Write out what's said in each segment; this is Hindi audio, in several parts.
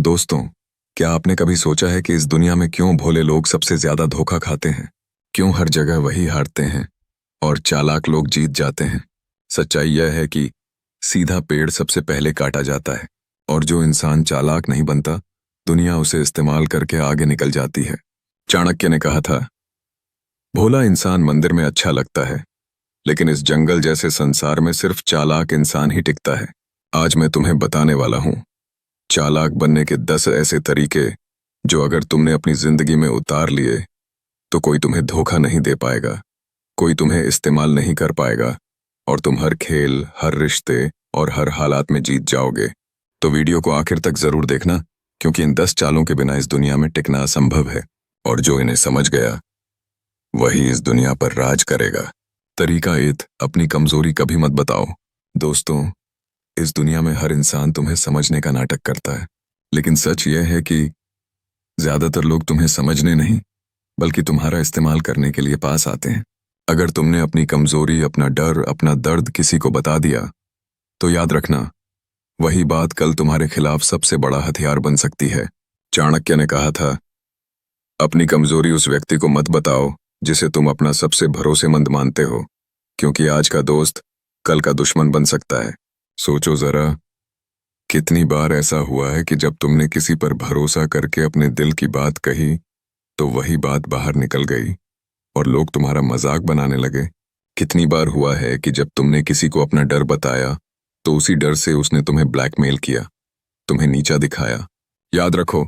दोस्तों, क्या आपने कभी सोचा है कि इस दुनिया में क्यों भोले लोग सबसे ज्यादा धोखा खाते हैं? क्यों हर जगह वही हारते हैं और चालाक लोग जीत जाते हैं? सच्चाई यह है कि सीधा पेड़ सबसे पहले काटा जाता है और जो इंसान चालाक नहीं बनता, दुनिया उसे इस्तेमाल करके आगे निकल जाती है। चाणक्य ने कहा था, भोला इंसान मंदिर में अच्छा लगता है, लेकिन इस जंगल जैसे संसार में सिर्फ चालाक इंसान ही टिकता है। आज मैं तुम्हें बताने वाला हूं चालाक बनने के 10 ऐसे तरीके जो अगर तुमने अपनी जिंदगी में उतार लिए तो कोई तुम्हें धोखा नहीं दे पाएगा, कोई तुम्हें इस्तेमाल नहीं कर पाएगा और तुम हर खेल, हर रिश्ते और हर हालात में जीत जाओगे। तो वीडियो को आखिर तक जरूर देखना, क्योंकि इन 10 चालों के बिना इस दुनिया में टिकना असंभव है और जो इन्हें समझ गया वही इस दुनिया पर राज करेगा। तरीका 1, अपनी कमजोरी कभी मत बताओ। दोस्तों, इस दुनिया में हर इंसान तुम्हें समझने का नाटक करता है, लेकिन सच यह है कि ज्यादातर लोग तुम्हें समझने नहीं बल्कि तुम्हारा इस्तेमाल करने के लिए पास आते हैं। अगर तुमने अपनी कमजोरी, अपना डर, अपना दर्द किसी को बता दिया तो याद रखना, वही बात कल तुम्हारे खिलाफ सबसे बड़ा हथियार बन सकती है। चाणक्य ने कहा था, अपनी कमजोरी उस व्यक्ति को मत बताओ जिसे तुम अपना सबसे भरोसेमंद मानते हो, क्योंकि आज का दोस्त कल का दुश्मन बन सकता है। सोचो जरा, कितनी बार ऐसा हुआ है कि जब तुमने किसी पर भरोसा करके अपने दिल की बात कही तो वही बात बाहर निकल गई और लोग तुम्हारा मजाक बनाने लगे। कितनी बार हुआ है कि जब तुमने किसी को अपना डर बताया तो उसी डर से उसने तुम्हें ब्लैकमेल किया, तुम्हें नीचा दिखाया। याद रखो,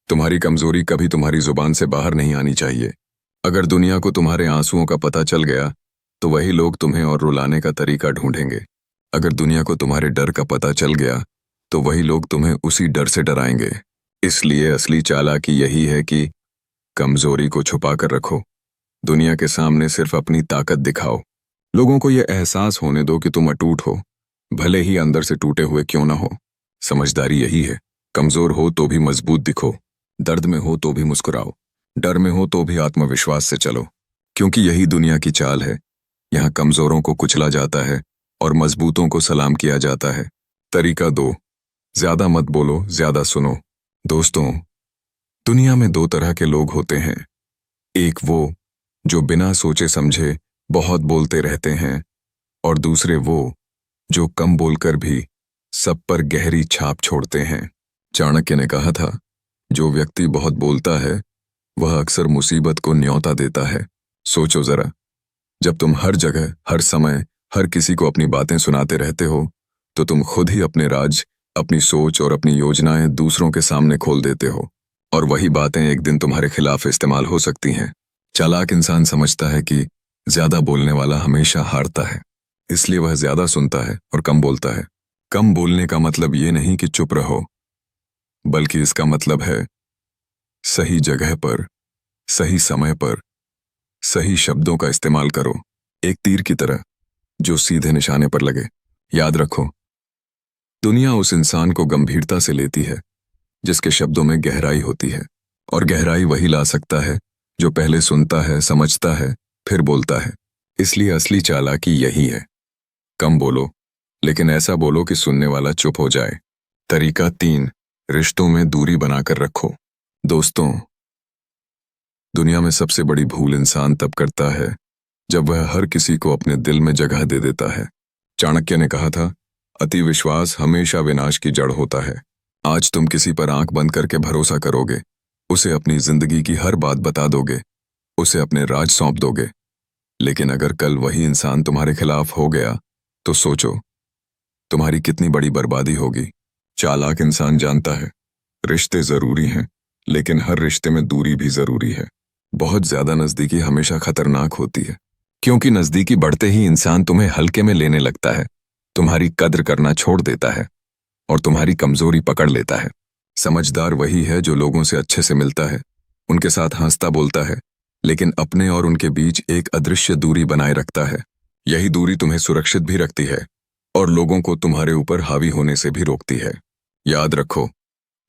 तुम्हारी कमजोरी कभी तुम्हारी जुबान से बाहर नहीं आनी चाहिए। अगर दुनिया को तुम्हारे आंसुओं का पता चल गया तो वही लोग तुम्हें और रुलाने का तरीका ढूंढेंगे। अगर दुनिया को तुम्हारे डर का पता चल गया तो वही लोग तुम्हें उसी डर से डराएंगे। इसलिए असली चालाकी यही है कि कमजोरी को छुपा कर रखो, दुनिया के सामने सिर्फ अपनी ताकत दिखाओ। लोगों को यह एहसास होने दो कि तुम अटूट हो, भले ही अंदर से टूटे हुए क्यों ना हो। समझदारी यही है, कमजोर हो तो भी मजबूत दिखो, दर्द में हो तो भी मुस्कुराओ, डर में हो तो भी आत्मविश्वास से चलो, क्योंकि यही दुनिया की चाल है। यहाँ कमजोरों को कुचला जाता है और मजबूतों को सलाम किया जाता है। तरीका 2, ज्यादा मत बोलो, ज्यादा सुनो। दोस्तों, दुनिया में 2 तरह के लोग होते हैं। एक वो जो बिना सोचे समझे बहुत बोलते रहते हैं और दूसरे वो जो कम बोलकर भी सब पर गहरी छाप छोड़ते हैं। चाणक्य ने कहा था, जो व्यक्ति बहुत बोलता है वह अक्सर मुसीबत को न्योता देता है। सोचो जरा, जब तुम हर जगह, हर समय, हर किसी को अपनी बातें सुनाते रहते हो तो तुम खुद ही अपने राज, अपनी सोच और अपनी योजनाएं दूसरों के सामने खोल देते हो और वही बातें एक दिन तुम्हारे खिलाफ इस्तेमाल हो सकती हैं। चालाक इंसान समझता है कि ज्यादा बोलने वाला हमेशा हारता है, इसलिए वह ज्यादा सुनता है और कम बोलता है। कम बोलने का मतलब ये नहीं कि चुप रहो, बल्कि इसका मतलब है सही जगह पर, सही समय पर, सही शब्दों का इस्तेमाल करो, एक तीर की तरह जो सीधे निशाने पर लगे। याद रखो, दुनिया उस इंसान को गंभीरता से लेती है जिसके शब्दों में गहराई होती है, और गहराई वही ला सकता है जो पहले सुनता है, समझता है, फिर बोलता है। इसलिए असली चालाकी यही है, कम बोलो लेकिन ऐसा बोलो कि सुनने वाला चुप हो जाए। तरीका 3, रिश्तों में दूरी बनाकर रखो। दोस्तों, दुनिया में सबसे बड़ी भूल इंसान तब करता है जब वह हर किसी को अपने दिल में जगह दे देता है। चाणक्य ने कहा था, अति विश्वास हमेशा विनाश की जड़ होता है। आज तुम किसी पर आंख बंद करके भरोसा करोगे, उसे अपनी जिंदगी की हर बात बता दोगे, उसे अपने राज सौंप दोगे, लेकिन अगर कल वही इंसान तुम्हारे खिलाफ हो गया तो सोचो तुम्हारी कितनी बड़ी बर्बादी होगी। चालाक इंसान जानता है रिश्ते जरूरी हैं, लेकिन हर रिश्ते में दूरी भी जरूरी है। बहुत ज्यादा नजदीकी हमेशा खतरनाक होती है, क्योंकि नजदीकी बढ़ते ही इंसान तुम्हें हल्के में लेने लगता है, तुम्हारी कद्र करना छोड़ देता है और तुम्हारी कमजोरी पकड़ लेता है। समझदार वही है जो लोगों से अच्छे से मिलता है, उनके साथ हंसता बोलता है, लेकिन अपने और उनके बीच एक अदृश्य दूरी बनाए रखता है। यही दूरी तुम्हें सुरक्षित भी रखती है और लोगों को तुम्हारे ऊपर हावी होने से भी रोकती है। याद रखो,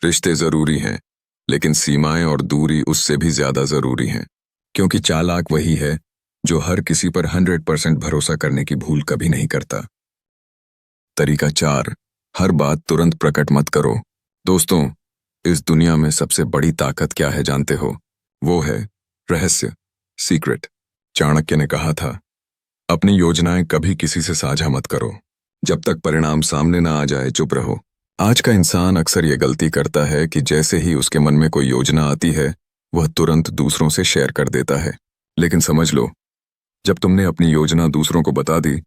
रिश्ते जरूरी हैं, लेकिन सीमाएं और दूरी उससे भी ज्यादा जरूरी हैं, क्योंकि चालाक वही है जो हर किसी पर 100% भरोसा करने की भूल कभी नहीं करता। तरीका 4, हर बात तुरंत प्रकट मत करो। दोस्तों, इस दुनिया में सबसे बड़ी ताकत क्या है जानते हो? वो है रहस्य, सीक्रेट। चाणक्य ने कहा था, अपनी योजनाएं कभी किसी से साझा मत करो। जब तक परिणाम सामने ना आ जाए चुप रहो। आज का इंसान अक्सर ये गलती करता है कि जैसे ही उसके मन में कोई योजना आती है, वह तुरंत दूसरों से शेयर कर देता है। लेकिन समझ लो, जब तुमने अपनी योजना दूसरों को बता दी,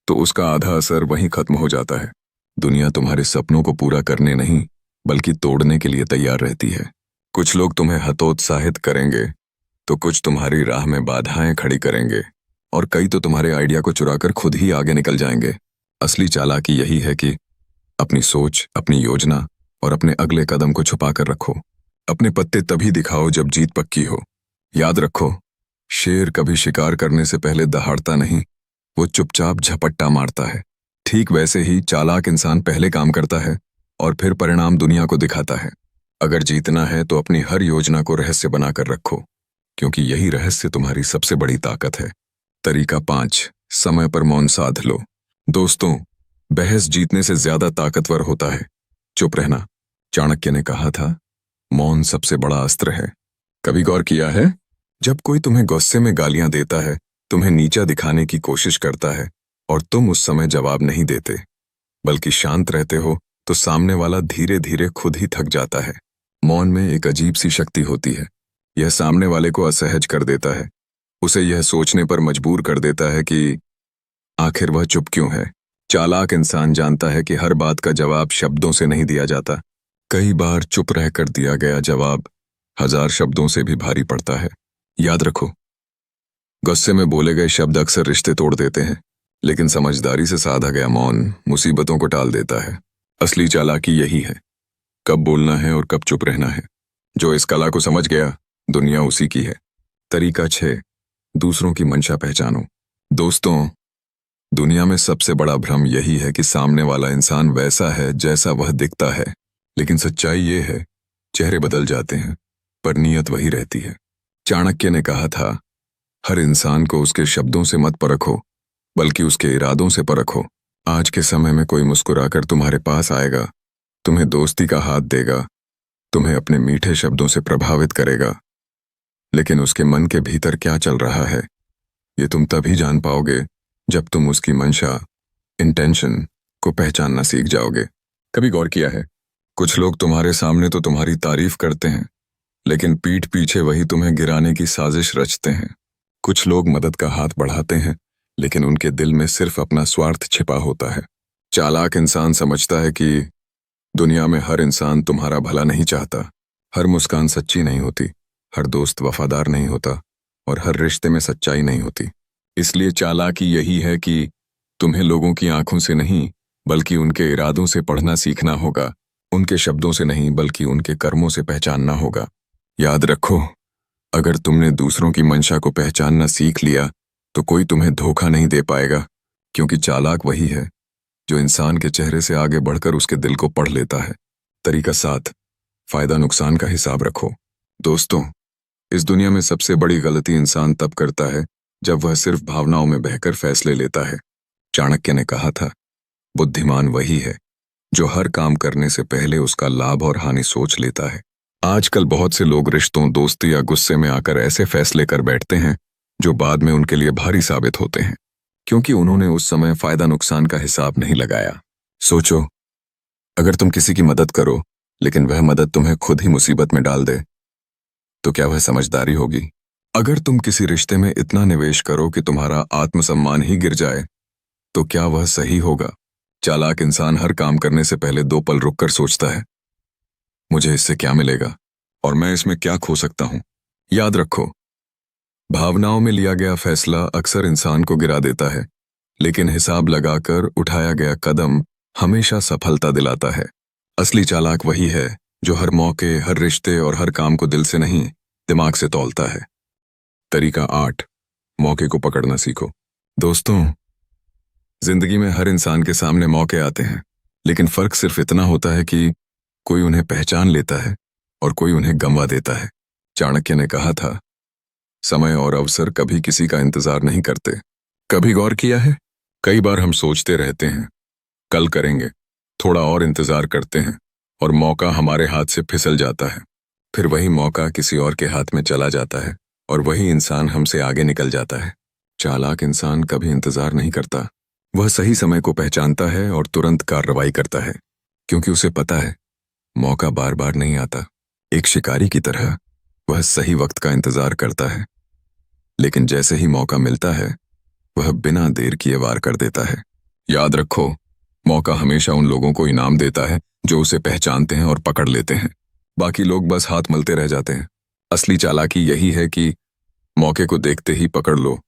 तो उसका आधा असर वहीं खत्म हो जाता है। दुनिया तुम्हारे सपनों को पूरा करने नहीं, बल्कि तोड़ने के लिए तैयार रहती है। कुछ लोग तुम्हें हतोत्साहित करेंगे, तो कुछ तुम्हारी राह में बाधाएं खड़ी करेंगे, और कई तो तुम्हारे आइडिया को चुराकर खुद ही आगे निकल जाएंगे। असली चालाकी यही है कि अपनी सोच, अपनी योजना और अपने अगले कदम को छुपा कर रखो। अपने पत्ते तभी दिखाओ जब जीत पक्की हो। याद रखो, शेर कभी शिकार करने से पहले दहाड़ता नहीं, वो चुपचाप झपट्टा मारता है। ठीक वैसे ही चालाक इंसान पहले काम करता है और फिर परिणाम दुनिया को दिखाता है। अगर जीतना है तो अपनी हर योजना को रहस्य बनाकर रखो, क्योंकि यही रहस्य तुम्हारी सबसे बड़ी ताकत है। तरीका 5, समय पर मौन साध लो। दोस्तों, बहस जीतने से ज्यादा ताकतवर होता है चुप रहना। चाणक्य ने कहा था, मौन सबसे बड़ा अस्त्र है। कभी गौर किया है, जब कोई तुम्हें गुस्से में गालियां देता है, तुम्हें नीचा दिखाने की कोशिश करता है, और तुम उस समय जवाब नहीं देते, बल्कि शांत रहते हो, तो सामने वाला धीरे धीरे खुद ही थक जाता है। मौन में एक अजीब सी शक्ति होती है। यह सामने वाले को असहज कर देता है, उसे यह सोचने पर मजबूर कर देता है कि आखिर वह चुप क्यों है। चालाक इंसान जानता है कि हर बात का जवाब शब्दों से नहीं दिया जाता। कई बार चुप रहकर दिया गया जवाब 1000 शब्दों से भी भारी पड़ता है। याद रखो, गुस्से में बोले गए शब्द अक्सर रिश्ते तोड़ देते हैं, लेकिन समझदारी से साधा गया मौन मुसीबतों को टाल देता है। असली चालाकी यही है, कब बोलना है और कब चुप रहना है। जो इस कला को समझ गया, दुनिया उसी की है। तरीका 6, दूसरों की मंशा पहचानो। दोस्तों, दुनिया में सबसे बड़ा भ्रम यही है कि सामने वाला इंसान वैसा है जैसा वह दिखता है, लेकिन सच्चाई ये है, चेहरे बदल जाते हैं पर नीयत वही रहती है। चाणक्य ने कहा था, हर इंसान को उसके शब्दों से मत परखो, बल्कि उसके इरादों से परखो। आज के समय में कोई मुस्कुराकर तुम्हारे पास आएगा, तुम्हें दोस्ती का हाथ देगा, तुम्हें अपने मीठे शब्दों से प्रभावित करेगा, लेकिन उसके मन के भीतर क्या चल रहा है, ये तुम तभी जान पाओगे जब तुम उसकी मंशा, इंटेंशन को पहचानना सीख जाओगे। कभी गौर किया है, कुछ लोग तुम्हारे सामने तो तुम्हारी तारीफ करते हैं, लेकिन पीठ पीछे वही तुम्हें गिराने की साजिश रचते हैं। कुछ लोग मदद का हाथ बढ़ाते हैं, लेकिन उनके दिल में सिर्फ अपना स्वार्थ छिपा होता है। चालाक इंसान समझता है कि दुनिया में हर इंसान तुम्हारा भला नहीं चाहता, हर मुस्कान सच्ची नहीं होती, हर दोस्त वफादार नहीं होता, और हर रिश्ते में सच्चाई नहीं होती। इसलिए चालाकी यही है कि तुम्हें लोगों की आंखों से नहीं, बल्कि उनके इरादों से पढ़ना सीखना होगा। उनके शब्दों से नहीं, बल्कि उनके कर्मों से पहचानना होगा। याद रखो, अगर तुमने दूसरों की मंशा को पहचानना सीख लिया, तो कोई तुम्हें धोखा नहीं दे पाएगा, क्योंकि चालाक वही है जो इंसान के चेहरे से आगे बढ़कर उसके दिल को पढ़ लेता है। तरीका 7, फायदा नुकसान का हिसाब रखो। दोस्तों, इस दुनिया में सबसे बड़ी गलती इंसान तब करता है जब वह सिर्फ भावनाओं में बहकर फैसले लेता है। चाणक्य ने कहा था, बुद्धिमान वही है जो हर काम करने से पहले उसका लाभ और हानि सोच लेता है। आजकल बहुत से लोग रिश्तों, दोस्ती या गुस्से में आकर ऐसे फैसले कर बैठते हैं जो बाद में उनके लिए भारी साबित होते हैं, क्योंकि उन्होंने उस समय फायदा नुकसान का हिसाब नहीं लगाया। सोचो, अगर तुम किसी की मदद करो, लेकिन वह मदद तुम्हें खुद ही मुसीबत में डाल दे, तो क्या वह समझदारी होगी? अगर तुम किसी रिश्ते में इतना निवेश करो कि तुम्हारा आत्मसम्मान ही गिर जाए, तो क्या वह सही होगा? चालाक इंसान हर काम करने से पहले 2 पल रुककर सोचता है, मुझे इससे क्या मिलेगा और मैं इसमें क्या खो सकता हूं। याद रखो, भावनाओं में लिया गया फैसला अक्सर इंसान को गिरा देता है, लेकिन हिसाब लगाकर उठाया गया कदम हमेशा सफलता दिलाता है। असली चालाक वही है जो हर मौके, हर रिश्ते और हर काम को दिल से नहीं, दिमाग से तौलता है। तरीका 8, मौके को पकड़ना सीखो। दोस्तों, जिंदगी में हर इंसान के सामने मौके आते हैं, लेकिन फर्क सिर्फ इतना होता है कि कोई उन्हें पहचान लेता है और कोई उन्हें गंवा देता है। चाणक्य ने कहा था, समय और अवसर कभी किसी का इंतजार नहीं करते। कभी गौर किया है, कई बार हम सोचते रहते हैं, कल करेंगे, थोड़ा और इंतजार करते हैं, और मौका हमारे हाथ से फिसल जाता है। फिर वही मौका किसी और के हाथ में चला जाता है और वही इंसान हमसे आगे निकल जाता है। चालाक इंसान कभी इंतजार नहीं करता। वह सही समय को पहचानता है और तुरंत कार्रवाई करता है, क्योंकि उसे पता है मौका बार बार नहीं आता। एक शिकारी की तरह वह सही वक्त का इंतजार करता है, लेकिन जैसे ही मौका मिलता है वह बिना देर किए वार कर देता है। याद रखो, मौका हमेशा उन लोगों को इनाम देता है जो उसे पहचानते हैं और पकड़ लेते हैं। बाकी लोग बस हाथ मलते रह जाते हैं। असली चालाकी यही है कि मौके को देखते ही पकड़ लो,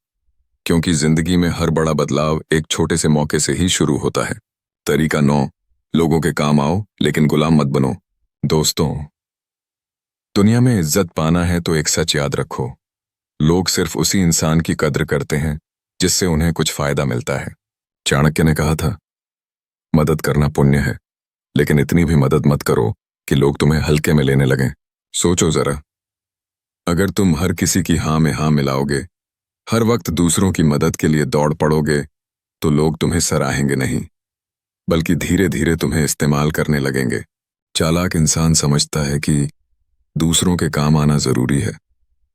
क्योंकि जिंदगी में हर बड़ा बदलाव एक छोटे से मौके से ही शुरू होता है। तरीका 9, लोगों के काम आओ लेकिन गुलाम मत बनो। दोस्तों, दुनिया में इज्जत पाना है तो एक सच याद रखो, लोग सिर्फ उसी इंसान की कद्र करते हैं जिससे उन्हें कुछ फायदा मिलता है। चाणक्य ने कहा था, मदद करना पुण्य है, लेकिन इतनी भी मदद मत करो कि लोग तुम्हें हल्के में लेने लगें। सोचो जरा, अगर तुम हर किसी की हाँ में हाँ मिलाओगे, हर वक्त दूसरों की मदद के लिए दौड़ पड़ोगे, तो लोग तुम्हें सराहेंगे नहीं, बल्कि धीरे धीरे तुम्हें इस्तेमाल करने लगेंगे। चालाक इंसान समझता है कि दूसरों के काम आना जरूरी है,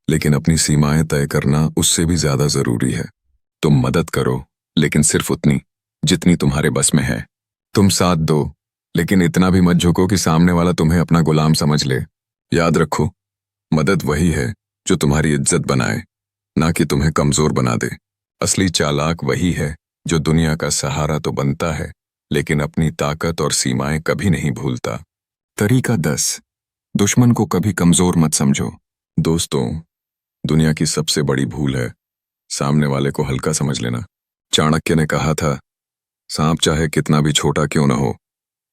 लेकिन अपनी सीमाएं तय करना उससे भी ज्यादा जरूरी है। तुम मदद करो, लेकिन सिर्फ उतनी जितनी तुम्हारे बस में है। तुम साथ दो, लेकिन इतना भी मत झुको कि सामने वाला तुम्हें अपना गुलाम समझ ले। याद रखो, मदद वही है जो तुम्हारी इज्जत बनाए, ना कि तुम्हें कमजोर बना दे। असली चालाक वही है जो दुनिया का सहारा तो बनता है, लेकिन अपनी ताकत और सीमाएं कभी नहीं भूलता। तरीका 10, दुश्मन को कभी कमजोर मत समझो। दोस्तों, दुनिया की सबसे बड़ी भूल है सामने वाले को हल्का समझ लेना। चाणक्य ने कहा था, सांप चाहे कितना भी छोटा क्यों न हो,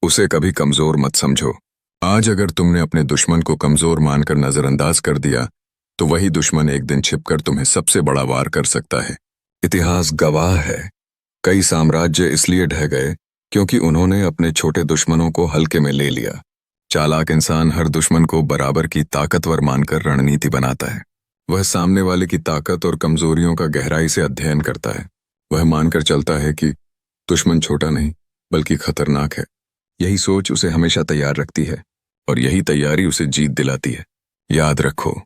उसे कभी कमजोर मत समझो। आज अगर तुमने अपने दुश्मन को कमजोर मानकर नजरअंदाज कर दिया, तो वही दुश्मन एक दिन छिपकर तुम्हें सबसे बड़ा वार कर सकता है। इतिहास गवाह है, कई साम्राज्य इसलिए ढह गए क्योंकि उन्होंने अपने छोटे दुश्मनों को हल्के में ले लिया। चालाक इंसान हर दुश्मन को बराबर की ताकतवर मानकर रणनीति बनाता है। वह सामने वाले की ताकत और कमजोरियों का गहराई से अध्ययन करता है। वह मानकर चलता है कि दुश्मन छोटा नहीं बल्कि खतरनाक है। यही सोच उसे हमेशा तैयार रखती है, और यही तैयारी उसे जीत दिलाती है। याद रखो,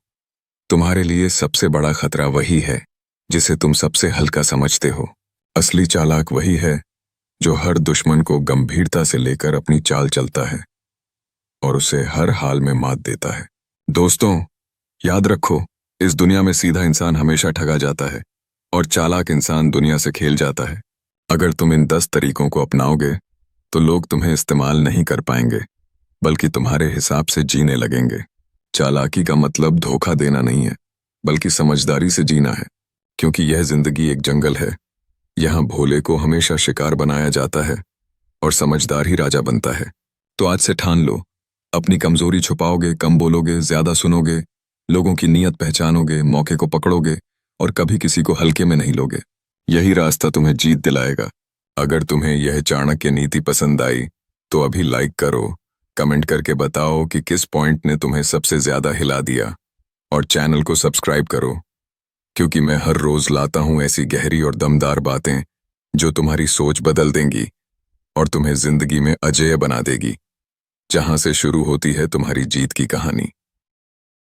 तुम्हारे लिए सबसे बड़ा खतरा वही है जिसे तुम सबसे हल्का समझते हो। असली चालाक वही है जो हर दुश्मन को गंभीरता से लेकर अपनी चाल चलता है और उसे हर हाल में मात देता है। दोस्तों, याद रखो, इस दुनिया में सीधा इंसान हमेशा ठगा जाता है और चालाक इंसान दुनिया से खेल जाता है। अगर तुम इन 10 तरीकों को अपनाओगे, तो लोग तुम्हें इस्तेमाल नहीं कर पाएंगे, बल्कि तुम्हारे हिसाब से जीने लगेंगे। चालाकी का मतलब धोखा देना नहीं है, बल्कि समझदारी से जीना है, क्योंकि यह जिंदगी एक जंगल है। यहाँ भोले को हमेशा शिकार बनाया जाता है और समझदार ही राजा बनता है। तो आज से ठान लो, अपनी कमजोरी छुपाओगे, कम बोलोगे, ज्यादा सुनोगे, लोगों की नीयत पहचानोगे, मौके को पकड़ोगे और कभी किसी को हल्के में नहीं लोगे। यही रास्ता तुम्हें जीत दिलाएगा। अगर तुम्हें यह चाणक्य नीति पसंद आई, तो अभी लाइक करो, कमेंट करके बताओ कि किस पॉइंट ने तुम्हें सबसे ज्यादा हिला दिया, और चैनल को सब्सक्राइब करो, क्योंकि मैं हर रोज लाता हूं ऐसी गहरी और दमदार बातें जो तुम्हारी सोच बदल देंगी और तुम्हें जिंदगी में अजेय बना देगी, जहां से शुरू होती है तुम्हारी जीत की कहानी।